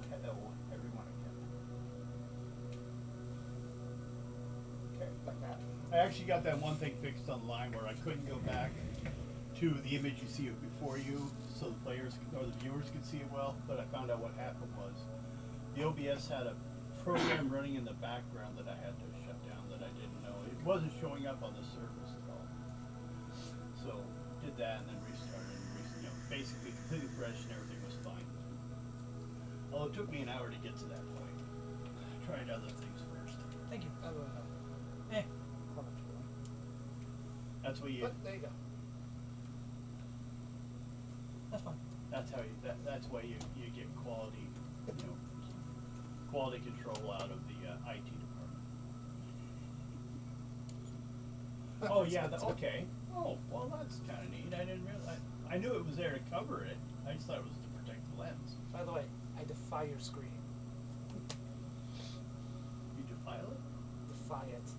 hello, everyone again. Okay. Like that. I actually got that one thing fixed online where I couldn't go back to the image you see it before you, so the players or the viewers could see it well. But I found out what happened was the OBS had a program running in the background that I had to shut down that I didn't know. It wasn't showing up on the surface at all. So did that and then restarted and basically completely fresh and everything was fine. Although it took me an hour to get to that point. I tried other things first. Thank you. I don't know. Eh, How much you want. That's what you. But there you go. that's fine. That's how you. That's why you get quality. Quality control out of the IT department. Oh yeah. Okay. Oh well, that's kind of neat. I didn't realize. I knew it was there to cover it. I just thought it was to protect the lens. By the way, I defy your screen. You defile it. Defy it.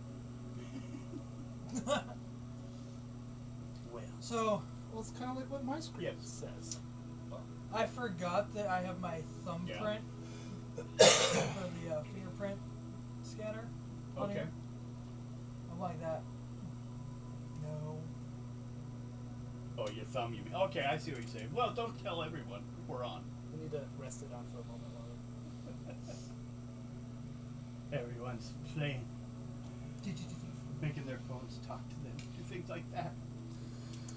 Well. So Well, it's kind of like what my screen Yes. says. Well, I forgot that I have my thumbprint Yeah. for the fingerprint scanner on Okay. here. I'm like that. No. Oh, your thumb. You mean? Okay, I see what you're saying. Well, don't tell everyone we're on. We need to rest it on for a moment longer. Everyone's playing, making their phones talk to them, do things like that.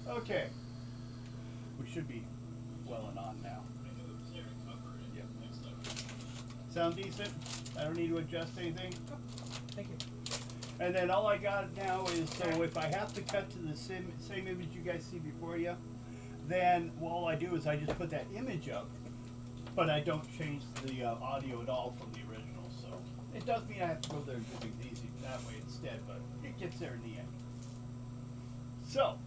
Okay. We should be well and on now. Yep. Sound decent? I don't need to adjust anything. Thank you. And then all I got now is, so if I have to cut to the same image you guys see before you, then all I do is I just put that image up, but I don't change the audio at all from the original. So it does mean I have to go there and do things easy that way instead, but it gets there in the end. So,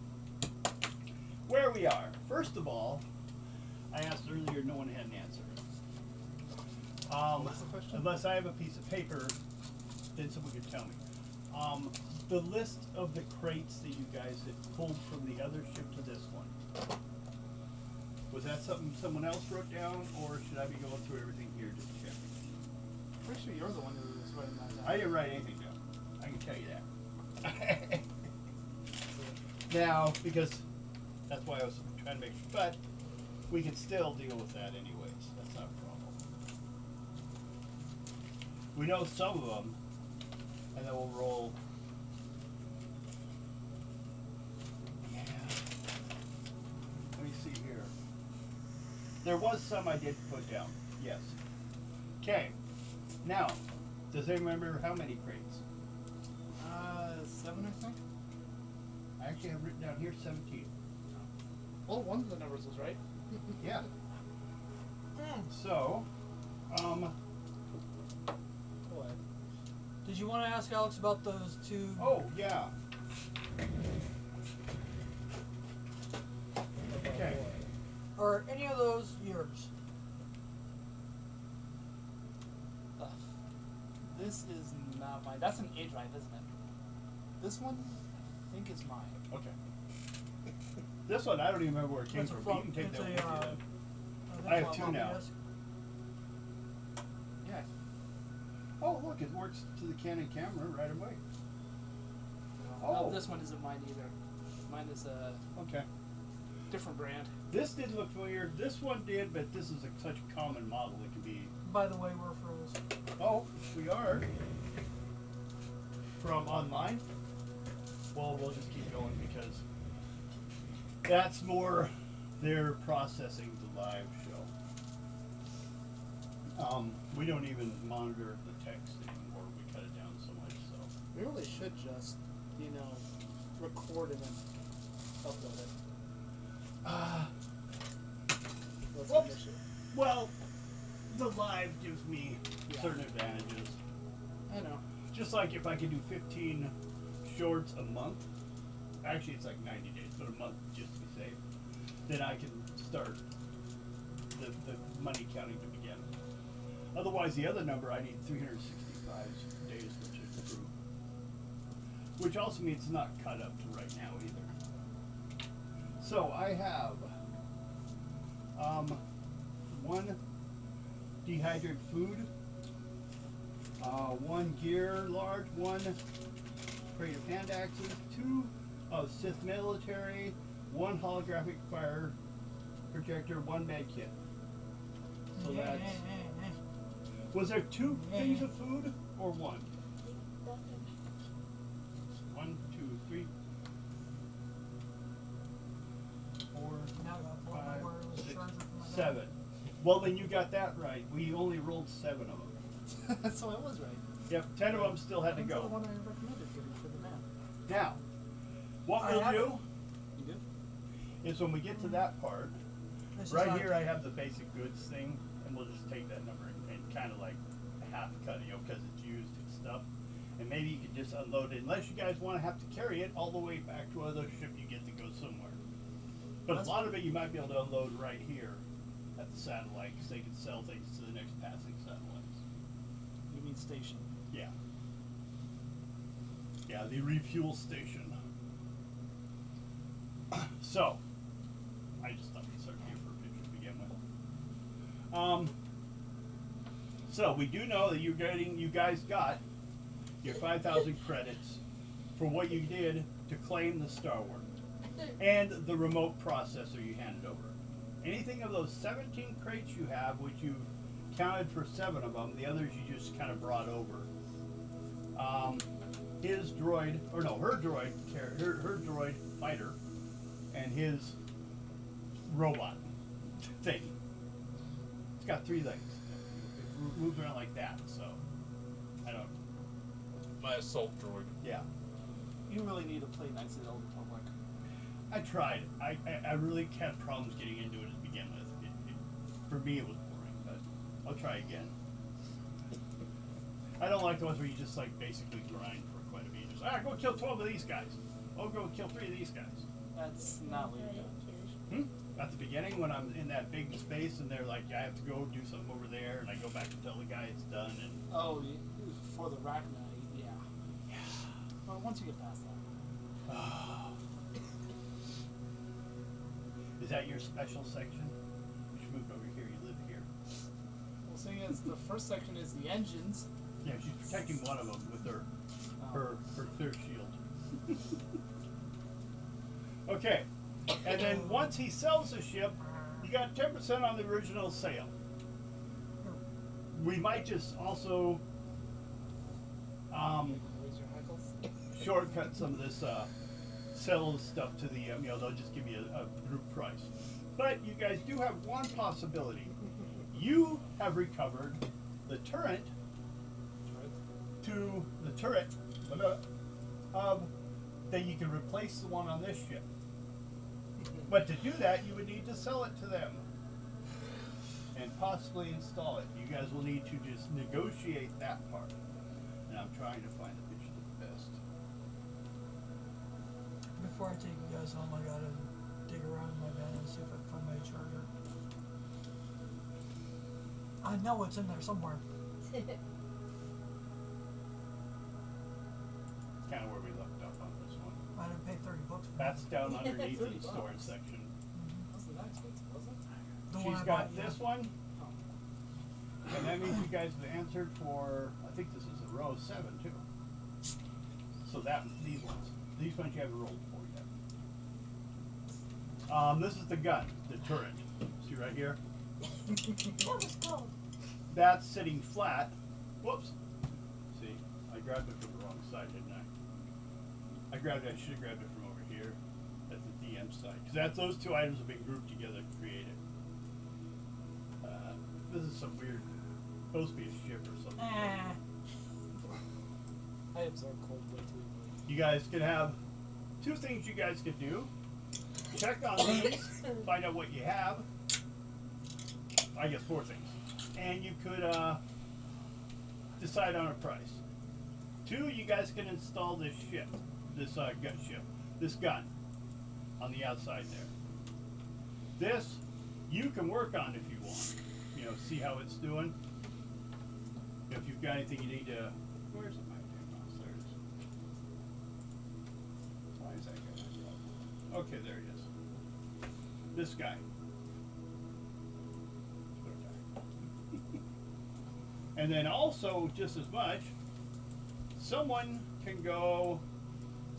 where we are. First of all, I asked earlier, no one had an answer. What was the question? Unless I have a piece of paper, then someone could tell me. The list of the crates that you guys had pulled from the other ship to this one. Was that something someone else wrote down, or should I be going through everything here just to check? Pretty sure you're the one who was writing that down. I didn't write anything down. I can tell you that. Now, because that's why I was trying to make sure, but we can still deal with that anyways. That's not a problem. We know some of them, and then we'll roll. Yeah. Let me see here. There was some I did put down. Yes. Okay. Now, does anyone remember how many crates? 7, I think. I actually have written down here 17. Well, one of the numbers was right. Yeah. So, Go ahead. Did you want to ask Alex about those two? oh yeah. Okay. Are any of those yours? Ugh. This is not mine. That's an A drive, isn't it? This one, I think, is mine. Okay. This one I don't even remember where it came It's a from. flop- You can take it's that a, with you then. think I have it's a two floppy now. disk. Yeah. Oh look, it works to the Canon camera right away. No, Oh. this one isn't mine either. Mine is a Okay. different brand. This didn't look familiar. This one did, but this is such a common model. It can be. By the way, we're froze. Oh, we are. From online. Well, we'll just keep going because that's more they're processing the live show. We don't even monitor the text anymore. We cut it down so much. So. We really should just, record and then upload it. That's Well, an issue. well, the live gives me Yeah. certain advantages. I know. Just like if I could do 15 shorts a month, actually it's like 90 days, but a month just to be safe, then I can start the money counting to begin. Otherwise, the other number, I need 365 days, which is true. Which also means it's not cut up to right now either. So I have one, dehydrated food, 1 gear large, 1 crate of hand axes, 2 of Sith military, 1 holographic fire projector, 1 med kit. So that's. Was there 2 things of food or 1? 1, 2, 3, 4, Now I gotta pull out my 5, wireless 6, charger from my 7. Well, then you got that right. We only rolled 7 of them. So I was right. Yep, 10 of them still had to Until the go. one I recommended getting for the map. Now, what I we'll have do You good? is when we get to that part, This is right not- here I have the basic goods thing, and we'll just take that number and kind of like half cut it, because it's used and stuff. And maybe you can just unload it, unless you guys want to have to carry it all the way back to another ship you get to go somewhere. But a lot of it you might be able to unload right here at the satellite, because they can sell things to the next passing satellites. You mean station? Yeah. Yeah, the refuel station. So, I just thought we'd start here for a picture to begin with. So we do know that you guys got your 5,000 credits for what you did to claim the Star Wars and the remote processor you handed over. Anything of those 17 crates you have, which you counted for 7 of them, the others you just kind of brought over. His droid, or no, her droid fighter, and his robot thing. It's got 3 legs. It moves around like that, so I don't. My assault droid. Yeah, You really need to play Knights of the Old Republic. I tried. I really had problems getting into it to begin with. For me, it was boring, but I'll try again. I don't like the ones where you just like basically grind for quite a bit. Just go kill 12 of these guys. Oh, go kill 3 of these guys. That's not what you're doing. At the beginning, when I'm in that big space and they're like, I have to go do something over there, and I go back and tell the guy it's done, and Oh, for the Rachni, yeah. Well, once you get past that. Is that your special section? You should move over here. You live here. Well, seeing as the first section is the engines. Yeah, she's protecting one of them with her clear shield. Okay, and then once he sells the ship, you got 10% on the original sale. We might just also Raise your hackles. shortcut some of this sell stuff to the they'll just give you a group price. But you guys do have one possibility. You have recovered the turret to the turret that you can replace the one on this ship. But to do that, you would need to sell it to them and possibly install it. You guys will need to just negotiate that part. And I'm trying to find the picture the best. Before I take you guys home, I gotta dig around in my van and see if I can find my charger. I know it's in there somewhere. Kind of where we left off on this one. I didn't pay $30 for it. That's down underneath in the $30. storage section. Wasn't that expensive, was it? The one She's I got bought, yeah. this one, Oh. and that means you guys have answered for, I think this is a row 7 too. So these ones you haven't rolled for yet. This is the gun, the turret. See right here? That was cold. That's sitting flat. Whoops. See, I grabbed it from the wrong side, didn't I? I should have grabbed it from over here. That's the DM side. Because those 2 items have been grouped together to create it. This is some weird, supposed to be a ship or something. I absorb cold way too easily. You guys can have 2 things you guys could do. Check on these, find out what you have. I guess 4 things. And you could decide on a price. 2, you guys can install this ship, this gun ship, this gun on the outside there. This, you can work on if you want. See how it's doing. If you've got anything you need to, where's my damn mouse? There it is. Why is that guy? Okay, there he is. This guy. Put it back. And then also, just as much, someone can go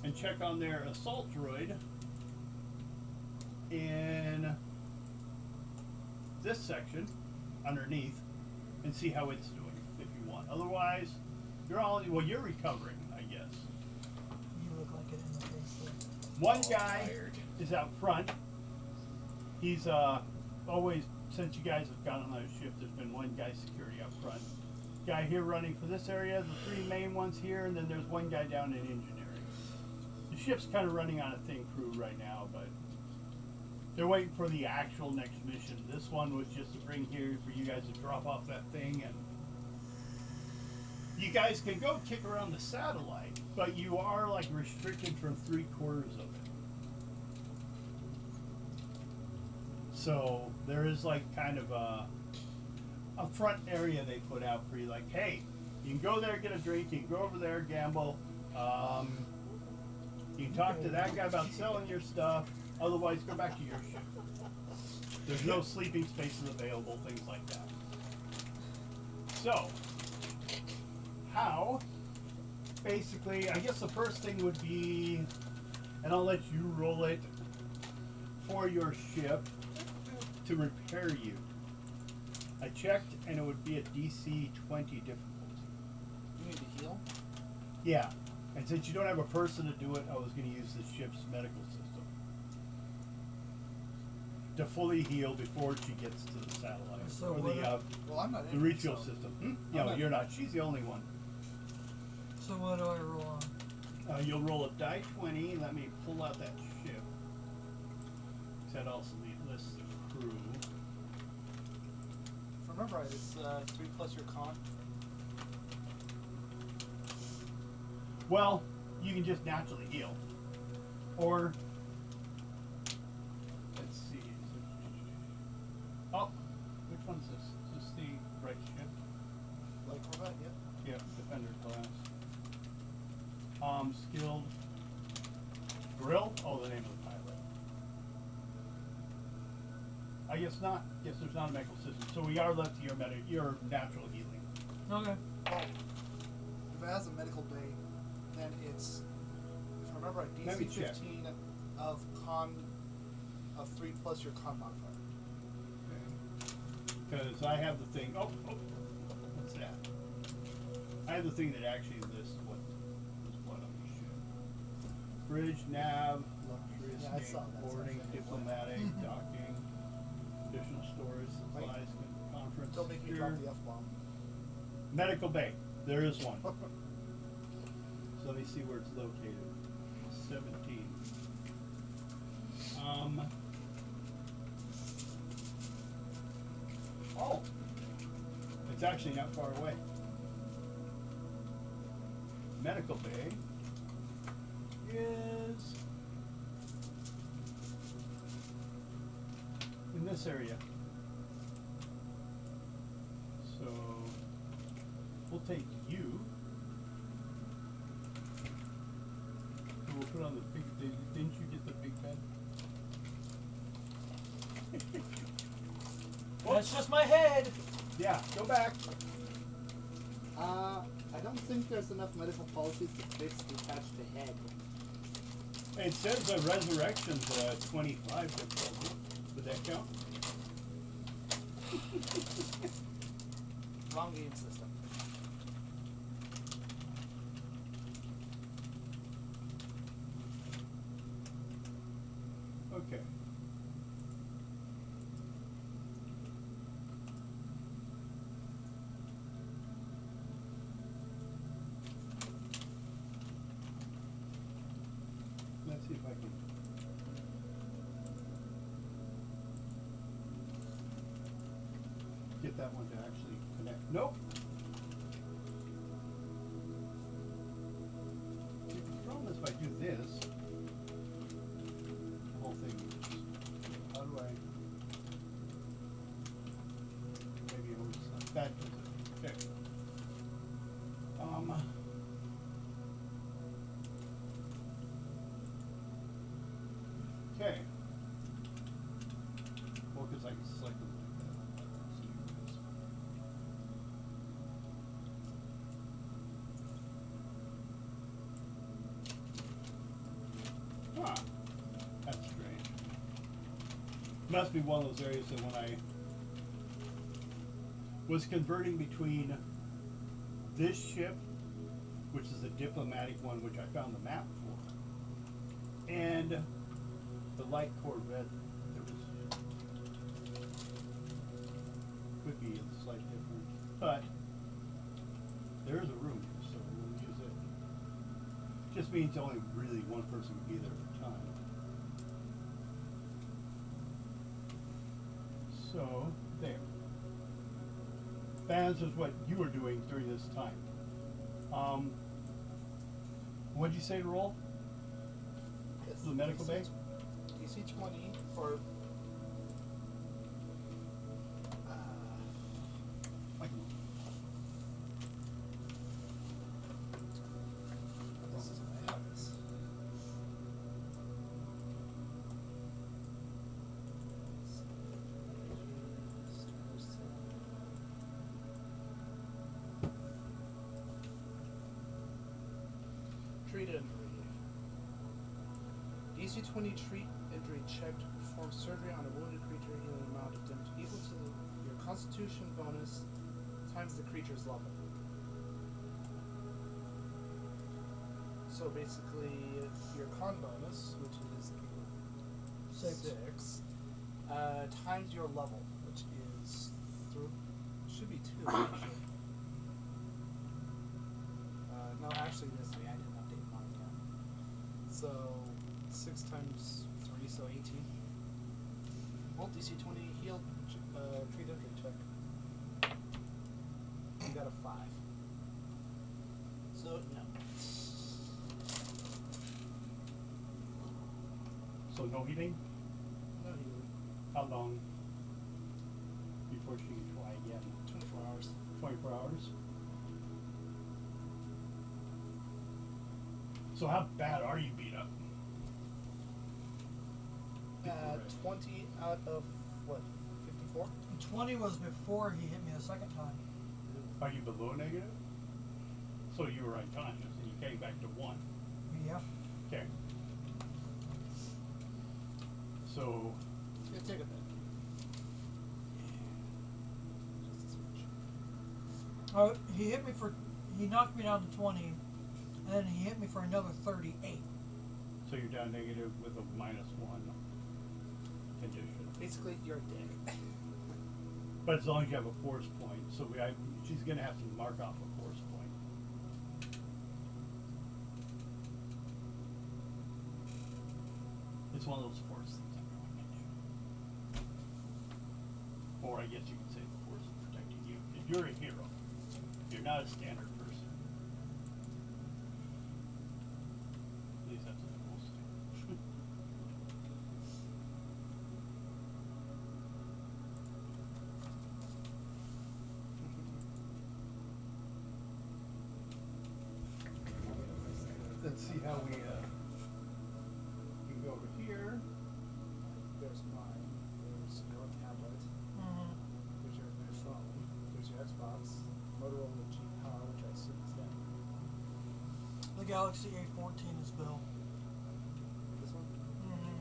and check on their assault droid in this section underneath and see how it's doing if you want. Otherwise, you're you're recovering, I guess. You look like it in the face there. One guy is out front. He's always, since you guys have gotten on that ship, there's been one guy security up front. Guy here running for this area, the three main ones here, and then there's one guy down in engineering. The ship's kind of running on a thin crew right now, but they're waiting for the actual next mission. This one was just to bring here for you guys to drop off that thing, and you guys can go kick around the satellite, but you are like restricted from 3/4 of it. So there is like kind of a front area they put out for you, like, hey, you can go there, get a drink, you can go over there, gamble, you can talk to that guy about selling your stuff, otherwise go back to your ship. There's no sleeping spaces available, things like that. So, how, basically, I guess the first thing would be, and I'll let you roll it for your ship to repair you. I checked, and it would be a DC 20 difficulty. You need to heal? Yeah, and since you don't have a person to do it, I was going to use the ship's medical system to fully heal before she gets to the satellite. So or what the Well, I'm not the in it, refuel so- system. I'm No, not- you're not. She's the only one. So what do I roll on? You'll roll a die 20. Let me pull out that ship. That also lists the crew. If I remember right, it's 3 plus your con. Well, you can just naturally heal. Or, let's see. Oh, which one's this? Is this the right ship? Like Corvette, yeah. Yeah, Defender class. Skilled. Grill? Oh, the name of the pilot. I guess not. Guess there's not a medical system. So we are left to your natural healing. Okay. Oh. If it has a medical bay, then it's, if I remember right, Let me DC check. 15 of con of 3 plus your con modifier. Because I have the thing. Oh, what's that? I have the thing that actually lists what on the ship. Bridge, nav, luxury, Yeah, I saw escape, that. boarding, Sounds like it. diplomatic, docking, additional storage, supplies, conference, Don't make me secure. drop the F-bomb. Medical bay. There is one. So let me see where it's located. 17. Oh, it's actually not far away. Medical bay is in this area. So we'll take you. And we'll put on the big. Didn't you get the big bed? That's just my head. Yeah, go back. I don't think there's enough medical policies to fix detached to head. It says a resurrection's 25 difficulty. Would that count? Wrong game system. Okay. Let's see if I can. Get that one to actually connect. Nope. See, the problem is if I do this, the whole thing moves. How do I? Maybe it moves like that. Does it? Okay. Okay. Well, because I can select them like that. Must be one of those areas that when I was converting between this ship, which is a diplomatic one, which I found the map for, and the light Corvette, there was could be a slight difference, but there is a room here, so we'll use it. Just means only really one person can be there at a time. So there. That answers what you were doing during this time. What'd you say to roll? Yes, The medical bay? DC 20 for. This is my house. Treat injury. DC 20 treat injury check to perform surgery on a wounded creature in an amount of damage equal to your constitution bonus times the creature's level. So basically, your con bonus, which is six, times your level, which is should be 2 actually. No, actually, this way I didn't update mine yet. So 6 times 3, so 18. Well, DC 20 heal, treat injury check. You got a 5. So no. So no healing? No healing. How long before she can try again? 24 hours. 24 hours? So how bad are you beat up? 20 out of what? 54? 20 was before he hit me the second time. Are you below negative? So you were unconscious and you came back to 1. Yeah. Okay. So Yeah, take a bit. Just a switch. He hit me for. He knocked me down to 20, and then he hit me for another 38. so you're down negative with a -1 condition. Basically, you're a dick. But as long as you have a force point, so she's going to have to mark off a force point. It's one of those force things everyone can do. Or I guess you could say the force is protecting you. If you're a hero, you're not a standard person. At least that's what the rules say. Let's see how we can go over here. There's mine. There's your tablet. Mm-hmm. There's your phone. There's your Xbox. Motorola G Power, which I assume is that. The Galaxy A14 is Bill. This one? Mm-hmm.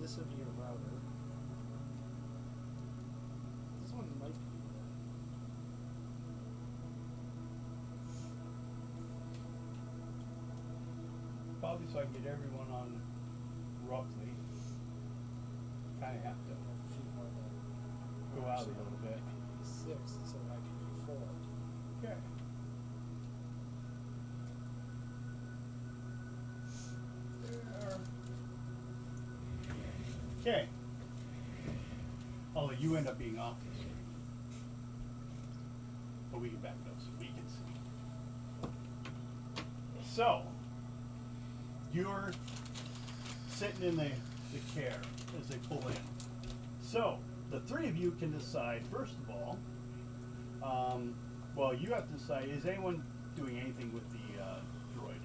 This would be your router. This one might be. Probably so I can get everyone on roughly. Kind of have to go out a little bit. IPv6 instead of IPv4. Okay. There. Okay. Although you end up being off this week. But we can back it up so we can see. So, you're sitting in the chair as they pull in. So, the three of you can decide, first of all, well, you have to decide, is anyone doing anything with the droid?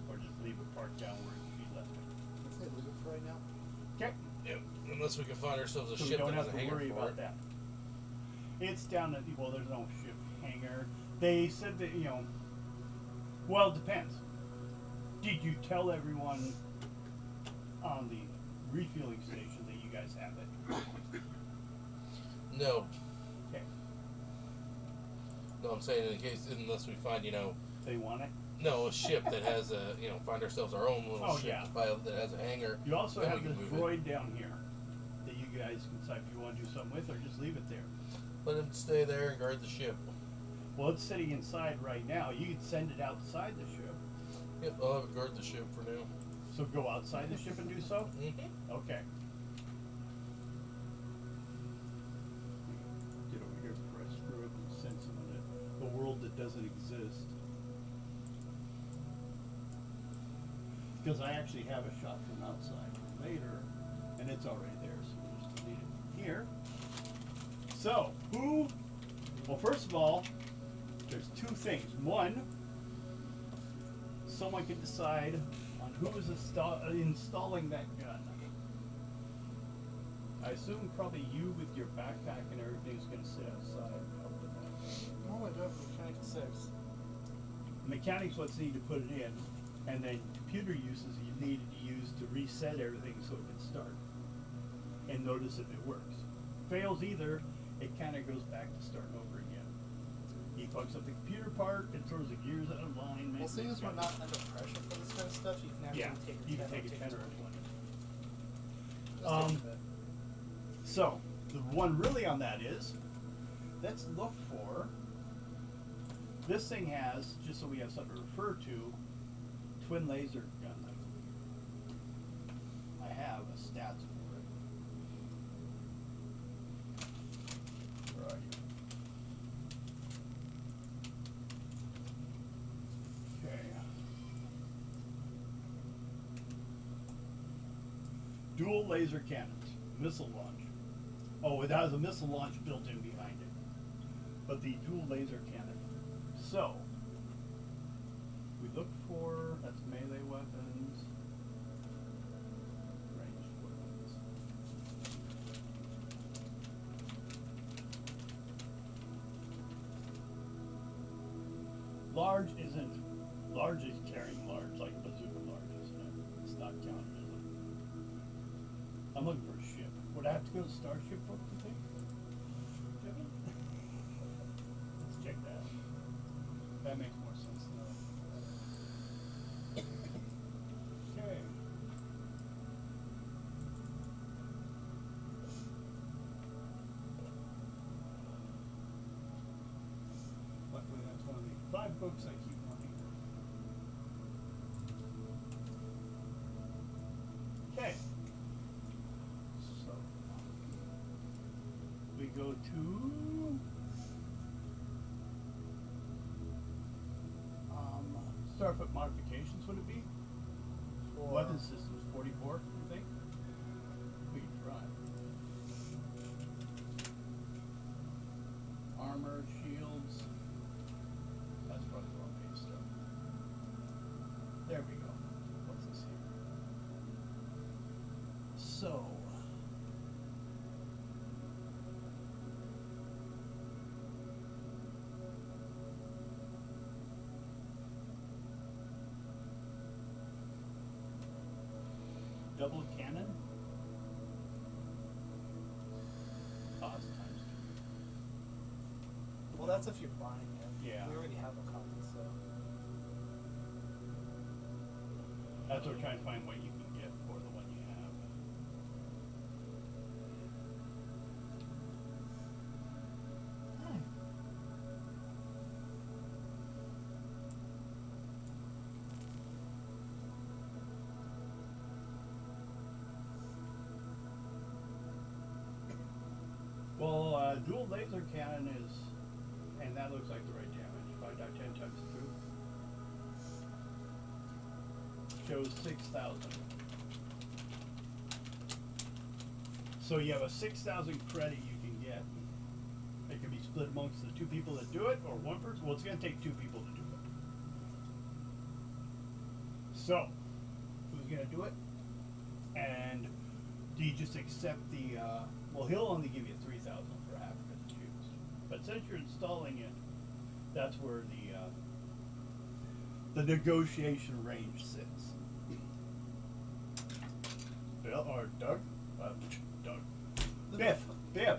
Or just leave it parked down where he left it? Let's say leave it for right now. Okay. Yep. Unless we can find ourselves a So we ship don't that have has a to hangar worry for about it. that. It's down at, well, there's no ship hangar. They said that, well, it depends. Did you tell everyone on the refueling station that you guys have it? No. Okay. No, I'm saying in case, unless we find, They want it? no, a ship that has a, find ourselves our own little Oh, ship yeah. that has a hangar. You also then have we this can move it. droid down here that you guys can decide if you want to do something with or just leave it there. Let him stay there and guard the ship. Well, it's sitting inside right now. You could send it outside the ship. Yep, I'll have it guard the ship for now. So go outside the ship and do so? Mm-hmm. Okay. Get over here before I screw up and send someone to a world that doesn't exist. Because I actually have a shot from outside for later, and it's already there, so we'll just delete it from here. So, well, first of all, there's two things. One, someone can decide on who is installing that gun. I assume probably you with your backpack and everything is going to sit outside and help with that. Normally do it for Mechanic 6. Mechanics what's needed to put it in, and then computer uses you needed to use to reset everything so it can start. And notice if it works. Fails either, it kind of goes back to starting over again. He fucks up the computer part, it throws the gears out of alignment. Well, seeing as we're not under pressure for this kind of stuff, you can actually take a you can 10 take a 10 or a 20. Just take a bit. So, the one really on that is, let's look for, this thing has, just so we have something to refer to, twin laser gun, I believe. I have a stats for it. Where are you? Okay. Dual laser cannons, missile launch. Oh, it has a missile launch built in behind it. But the dual laser cannon. So, we look for, that's melee weapons, ranged weapons. Large is carrying large, like bazooka large, isn't it? It's not counted, is it? I'm looking for a ship. Would I have to go to Starship book, you think? Kevin? Let's check that out. That makes more sense than that. Okay. Luckily, that's one of the 5 books I keep wanting. Okay. So, we go to Starfoot modifications, would it be? For Weapon systems 44, you think? We can try. Armor, shields. That's probably the wrong page stuff. There we go. What's this here? So. Double cannon. Cost times 2. well, that's if you're buying it. Yeah. We already have a copy, so. That's what we're trying to find what you can get for the one you have. Well, dual laser cannon is, and that looks like the right damage. 5.10 times 2. Shows 6,000. So you have a 6,000 credit you can get. It can be split amongst the 2 people that do it, or 1 person. Well, it's going to take 2 people to do it. So, who's going to do it? And do you just accept the, well, he'll only give you 3,000 for Africa to choose. But since you're installing it, that's where the negotiation range sits. Bill or Doug? Doug. Biff. Biff.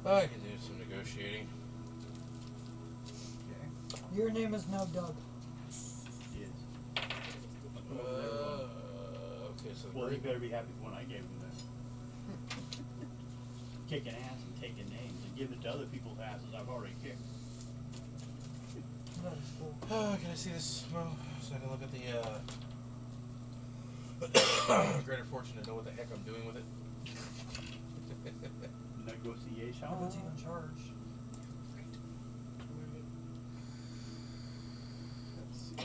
I can do some negotiating. Okay. Your name is now Doug. Yes. Okay, so Well, he great. better be happy with the one I gave him then. Kicking ass and taking names and giving it to other people's asses I've already kicked. That is cool. Can I see this, Mo? So I can look at the greater fortune to know what the heck I'm doing with it. Negotiation. How much even charge? Let's see.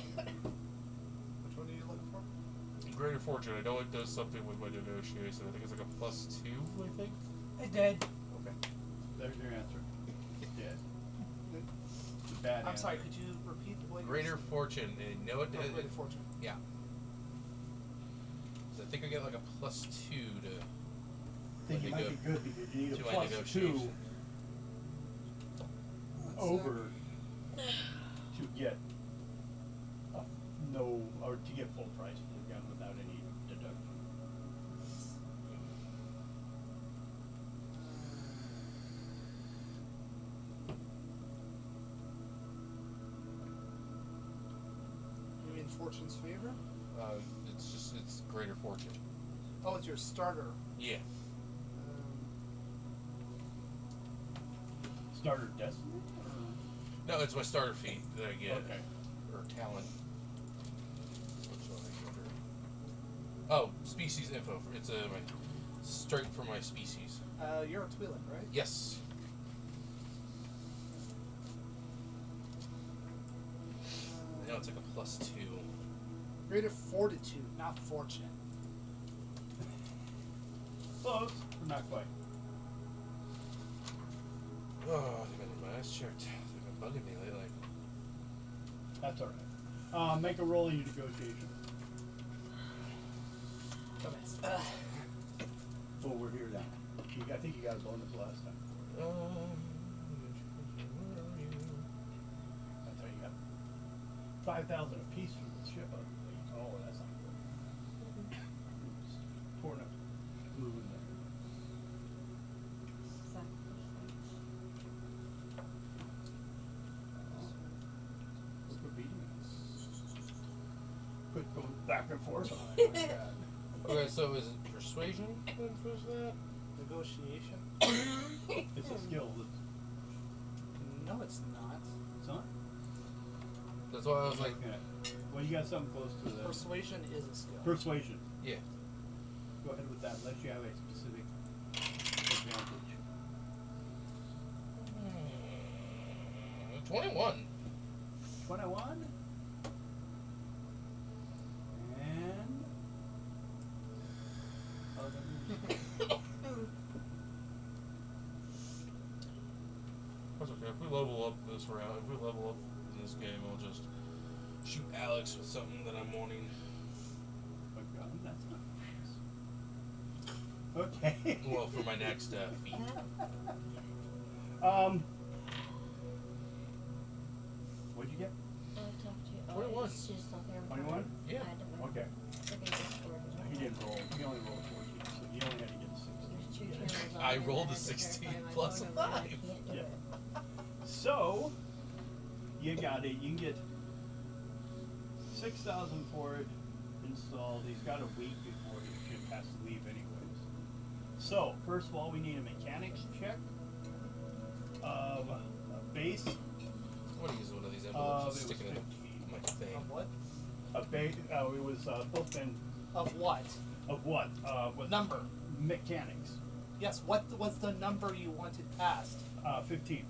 Which one are you looking for? Greater fortune. I know it does something with my negotiation. I think it's like a +2. I think. It did. Okay. There's your answer. Yes. It's a bad I'm answer. sorry, could you repeat what you Greater said? fortune. And know it. Oh, Greater Fortune. Yeah. So I think I get like a +2 to. I think you might be good because you need a to my +2 negotiation. over to get no or to get full price for the gun without any deduction. You mean Fortune's favor? It's greater fortune. Oh, it's your starter. Yeah. Starter Destiny? No, it's my starter feat that I get. Okay. Or talent. Which one I get? Oh, species info. It's my straight from my species. You're a Twi'lek, right? Yes. I know it's like a +2. Greater Fortitude, not Fortune. Close, but not quite. Oh, I think I need my eyes checked. They've been bugging me lately. That's alright. Make a roll in your negotiation. Dumbass. Oh, we're here now. I think you got a bonus last time. Where are you? That's how you got 5,000 apiece for the ship. Oh, that's not good. Oops. Torn up. Moving there. Look at beating us. Quit going back and forth on it like that. Okay, so is it persuasion then for that? Negotiation? It's a skill. No, it's not. It's not? That's why I was like, Well, you got something close to that. Persuasion is a skill. Persuasion. yeah. Go ahead with that, unless you have a specific advantage. 21. 21. And. Oh, That's okay. If we level up this round, if we level up in this game, I'll just shoot Alex with something that I'm wanting. a gun? That's not nice. Okay. Well, for my next feat. What'd you get? I talked to you. 21. She's still here. 21? Yeah. Okay. He didn't roll. He only rolled 14, so he only had to get a 16. I rolled a 16 plus a 5. Yeah. So, you got it. You can get 6,000 for it installed. He's got a week before his ship has to leave anyways. So, first of all, we need a mechanics check of a base. I'm gonna use one of these It envelopes was and stick it in 15. my thing. Of what? A base. It was both in Of what? of what? What Number. mechanics? Yes, what was the number you wanted passed? 15.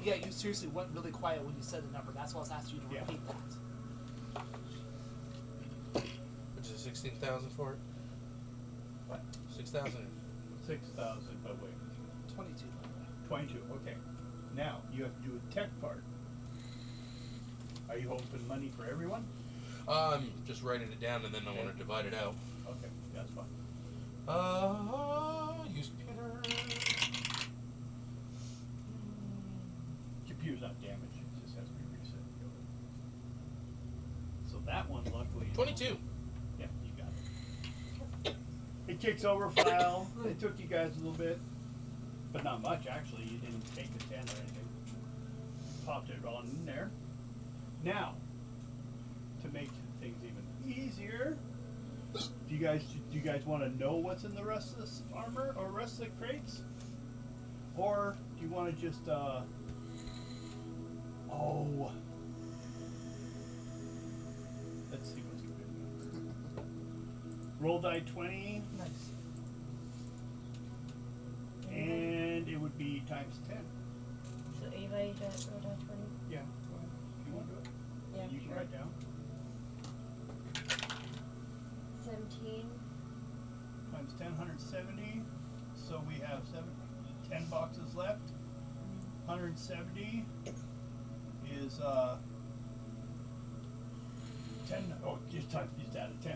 You seriously went really quiet when you said the number. That's why I was asking you to Yeah. repeat that. Which is 16,000 for it? What? 6,000. 6,000. But wait. 22. 22. Okay. Now you have to do a tech part. Are you hoping money for everyone? I'm just writing it down and then I want to divide it out. Okay, that's fine. Use computer. Computer's not damaged. It just has to be reset. So that one, luckily. 22. Yeah, you kicks over file. It took you guys a little bit, but not much actually. You didn't take the 10 or anything. Popped it all in there. Now, to make things even easier, do you guys want to know what's in the rest of this armor or rest of the crates, or do you want to just let's see what's good. Roll die 20, Nice. and it would be times 10. So Eva, roll die 20. Yeah, go ahead. You want to do it? Yeah, You can sure. write down. 17. Times 10, 170. So we have 10 boxes left. 170 is 10. Oh, just add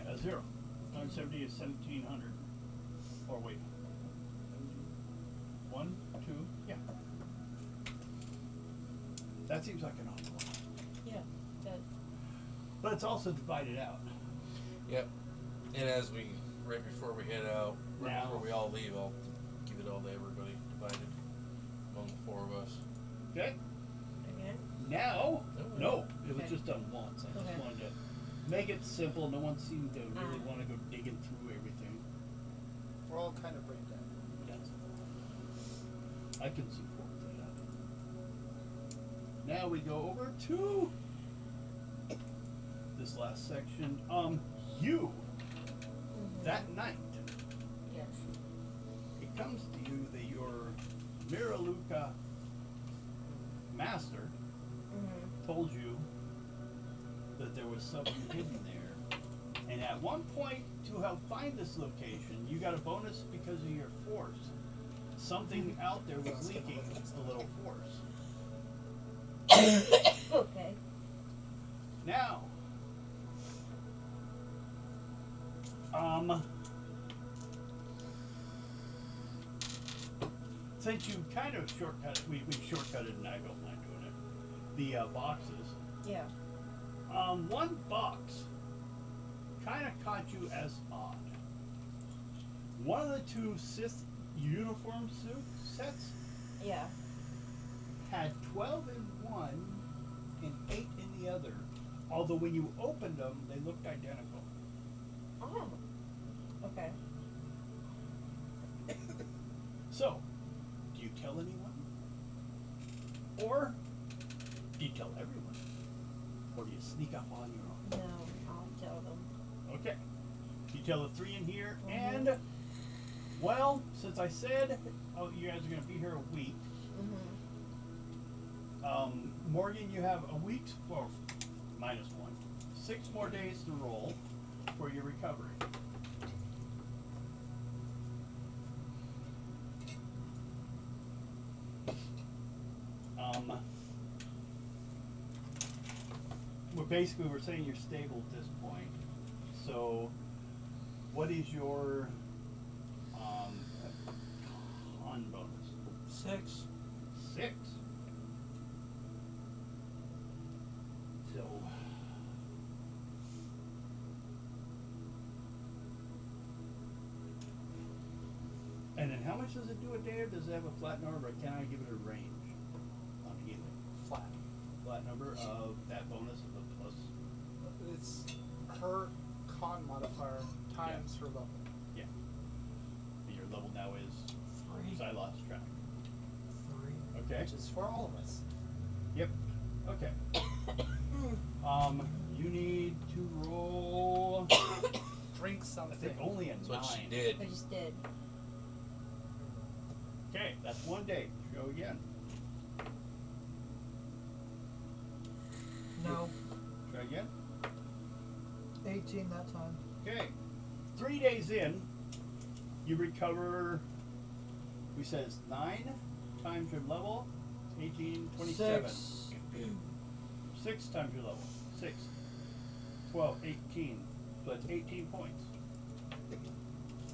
a 0. 170 is 1700. Or wait. 1, 2, yeah. That seems like an awful lot. Yeah, good. But it's also divided out. Yep. And as we, right before we head out, right Now. before we all leave, I'll give it all to everybody, divided among the 4 of us. Okay? Again? Now, no, it was Okay. just done once. I just Okay. wanted to make it simple. No one seemed to really want to go digging through everything. We're all kind of brain dead. That's I can support that. Now we go over to this last section. You that night, Yes. it comes to you that your Miraluka master told you that there was something hidden there. And at one point, to help find this location, you got a bonus because of your force. Something out there was leaking a little force. Okay. Now, since you kind of shortcut, we shortcutted and I don't mind doing it. The boxes. Yeah. One box kind of caught you as odd. One of the 2 Sith uniform suit sets Yeah. had 12 in one and 8 in the other. Although when you opened them, they looked identical. Oh. Okay. So, do you tell anyone? Or do you tell everyone? Or do you sneak up on your own? No, I'll tell them. Okay. You tell the 3 in here, and, well, since I said, oh, you guys are going to be here a week, Morgan, you have a week's, well, -1, 6 more days to roll for your recovery. We're saying you're stable at this point. So, what is your con bonus? 6. 6. So, and then how much does it do a day, or does it have a flat number, or can I give it a range on healing? Flat. Flat number of that bonus of a plus. It's her con modifier times her level. Yeah. And your level now is 3. I lost track. 3. Okay. Which is for all of us. Yep. Okay. You need to roll. Drink I something. think only a 9. That's what she did. I just did. Okay, that's 1 day. Go again. No. Try again. 18 that time. Okay. 3 days in, you recover. We says 9 times your level. 18, 27. 6. 6 times your level. 6. 12, 18. So that's 18 points.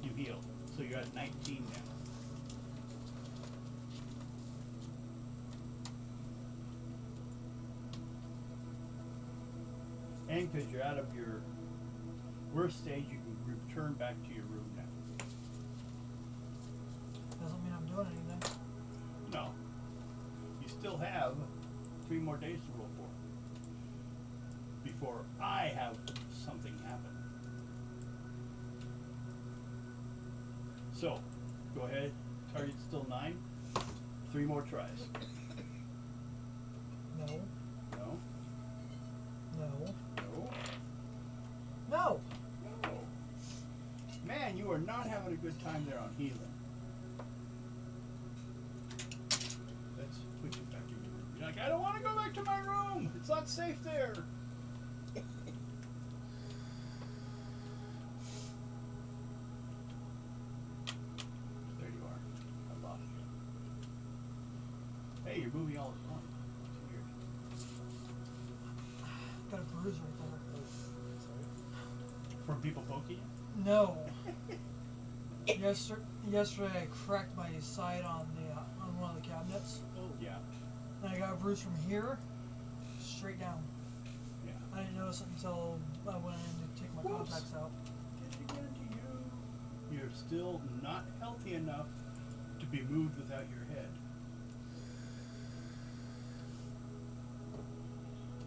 You heal. So you're at 19 now. And because you're out of your worst stage, you can return back to your room now. still have 3 more days to roll for before I have something happen. So, go ahead. Target's still 9. 3 more tries. No. No. No. No. No. No. Man, you are not having a good time there on healing. Let's put you back in your room. You're like, I don't want to go back to my room. It's not safe there. There you are. I lost you. Hey, you're moving all at once. It's weird. Got a bruise right there. Sorry. From people poking you? No. Yesterday I cracked my side on one of the cabinets, Oh. Yeah. and I got a bruise from here straight down. Yeah. I didn't notice it until I went in to take my Whoops. contacts out. Did you get into you? You're still not healthy enough to be moved without your head.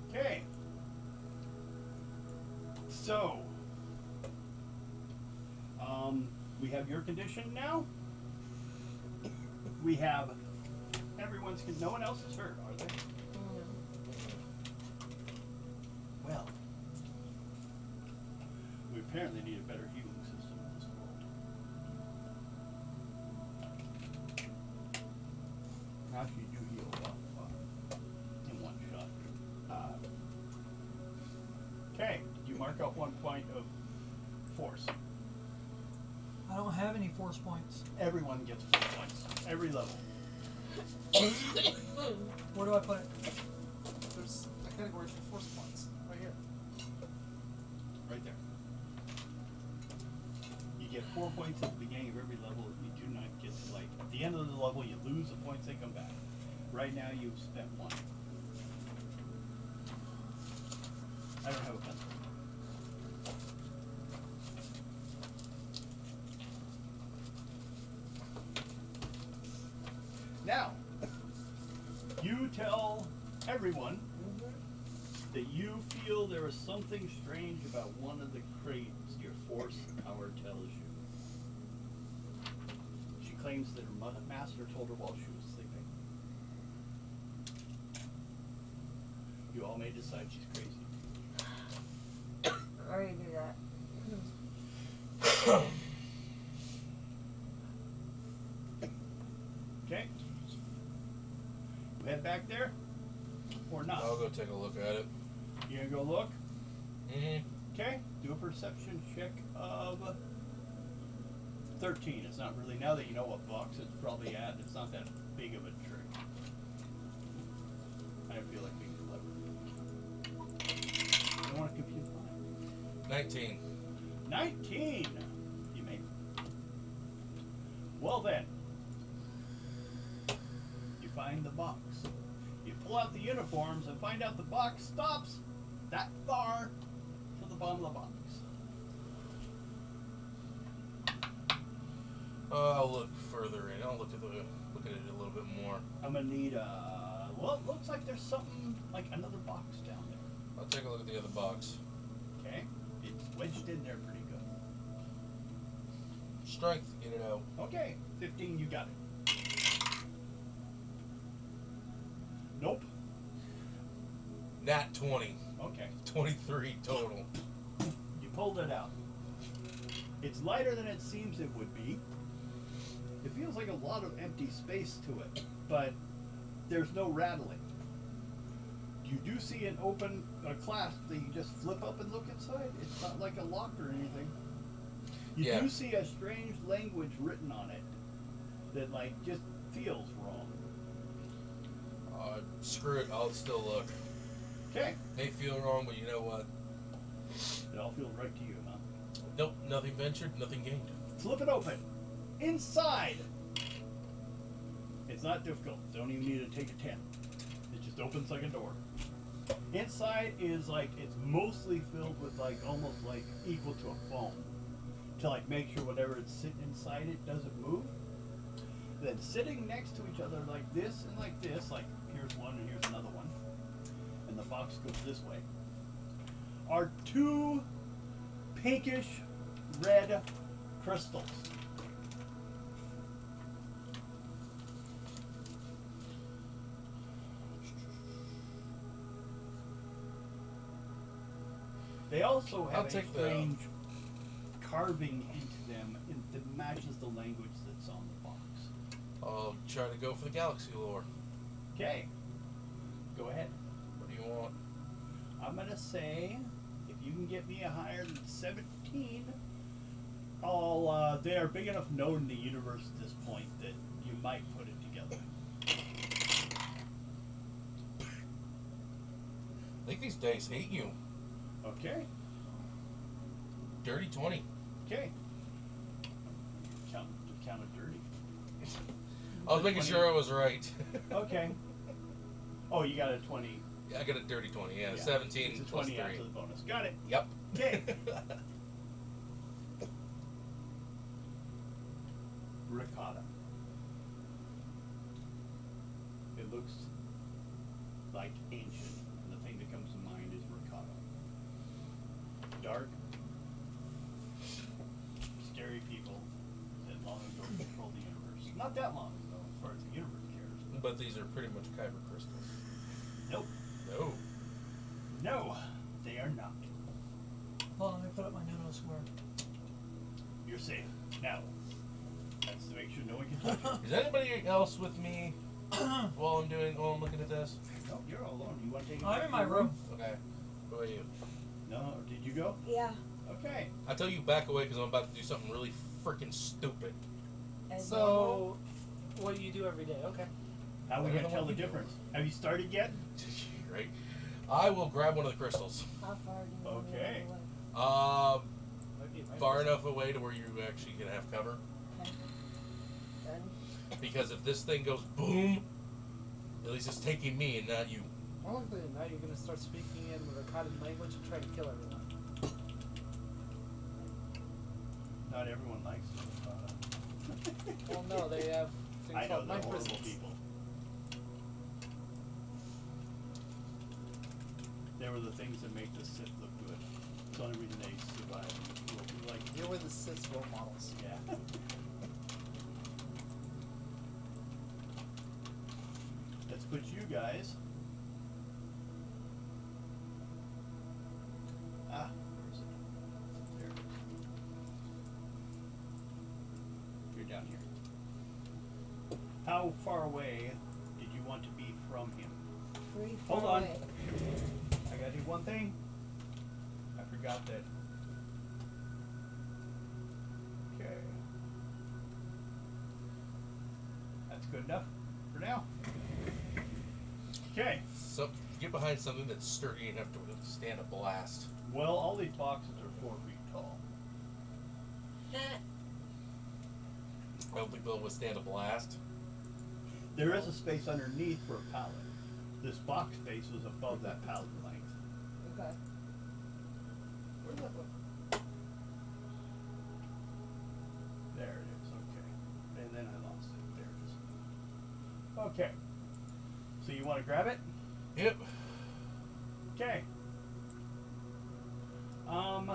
Okay. So, we have your condition now. We have everyone's. No one else is hurt, are they? Well, we apparently need a better healing system in this world. Actually, you do heal a lot in one shot. Okay, did you mark out 1 point of force? I don't have any force points. Everyone gets 4 points. Every level. Where do I put it? There's a category for force points. Right here. Right there. You get 4 points at the beginning of every level. You do not get to, like, at the end of the level, you lose the points, they come back. Right now, you've spent 1. I don't have a pencil. Now, you tell everyone that you feel there is something strange about one of the crates your force power tells you. She claims that her master told her while she was sleeping. You all may decide she's crazy. I already knew that. Okay? You head back there? Or not? I'll go take a look at it. You gonna go look? Mm-hmm. Okay, do a perception check of 13. It's not really, now that you know what box it's probably at, it's not that big of a trick. I don't feel like being clever. I don't want to confuse mine. 19. 19! You made it. Well then, you find the box. You pull out the uniforms and find out the box stops that far to the bottom of the box. I'll look further in. I'll look at it a little bit more. I'm gonna need well, it looks like there's something like another box down there. I'll take a look at the other box. Okay, it's wedged in there pretty good. Strength, get it out. Okay, 15, you got it. Nope. Nat 20. Okay, 23 total. you pulled it out. It's lighter than it seems it would be. It feels like a lot of empty space to it, but there's no rattling. You do see an open clasp that you just flip up and look inside. It's not like a lock or anything. You Yeah. do see a strange language written on it that like just feels wrong. Screw it, I'll still look. Okay, May feel wrong, but you know what? it all feels right to you, huh? Nope, nothing ventured, nothing gained. Flip it open. Inside. It's not difficult. Don't even need to take a 10. It just opens like a door. Inside is like, it's mostly filled with like, almost like equal to a foam. To like make sure whatever is sitting inside it doesn't move. Then sitting next to each other like this and like this, like here's one and here's another one, and the box goes this way, are two pinkish red crystals. They also I'll have a take the- strange carving into them that matches the language that's on the box. I'll try to go for the galaxy lore. Okay, go ahead. What do you want? I'm gonna say if you can get me a higher than 17, I'll. They are big enough known in the universe at this point that you might put it together. I think these dice hate you. Okay, Dirty 20. okay. Count it dirty. I was making 20. sure I was right. Okay. Oh, you got a 20. I got a dirty 20. Yeah, Yeah, 17 it's a plus 20 3. after the bonus. Got it. Yep. Okay. Ricotta. It looks like ancient, and the thing that comes to mind is ricotta. Dark, scary people that long ago controlled the universe. Not that long ago, as far as the universe cares. But these are pretty much kyber crystals. Nope. No. No, they are not. Hold on, let me put up my nano square. You're safe. Now, that's to make sure no one can touch you. Is anybody else with me while I'm looking at this? No, you're all alone. You want to take it I'm back in to my your room. Okay. What about you? No, did you go? Yeah. Okay. I tell you back away because I'm about to do something really freaking stupid. As normal. So, what do you do every day? Okay. How are we I going don't to tell know the what you do. difference? Have you started yet? Right? I will grab one of the crystals. How far do you want me to Okay. go away? Might be my Far first- enough away to where you actually can have cover. Okay. Done. Because if this thing goes boom, at least it's taking me and not you. Well, look, now you're gonna start speaking in the Ricotta language and try to kill everyone. Not everyone likes ricotta. Well, no, they have things I know called they're mind horrible prisons. people. They were the things that make the Sith look good. It's the only reason they survive. Like, They were the Sith's role models. yeah. Let's put you guys. Ah, where is it? There it is. You're down here. How far away did you want to be from him? Pretty Hold far on. away. I gotta do one thing. I forgot that. Okay. That's good enough for now. Okay. So get behind something that's sturdy enough to withstand a blast. Well, all these boxes are 4 feet tall. I don't think they'll withstand a blast. There is a space underneath for a pallet. This box space was above that pallet length. Okay. Where's that one? There it is, okay. And then I lost it. There it is. Okay. So you want to grab it? Yep. Okay. I'm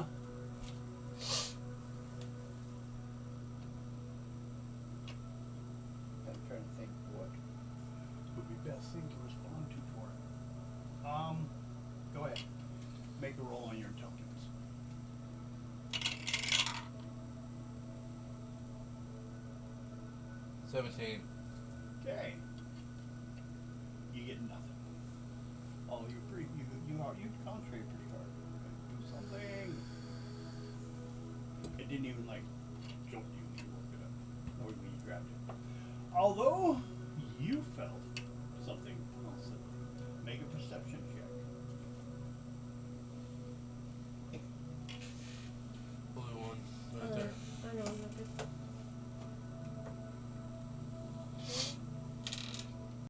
trying to think what would be best thing to respond to for it. Go ahead. Make a roll on your intelligence. 17. Okay. You get nothing. Oh, you concentrate pretty hard. Do something. It didn't even like jolt you when you woke it up, or when you grabbed it. Although you felt something possibly. Make a perception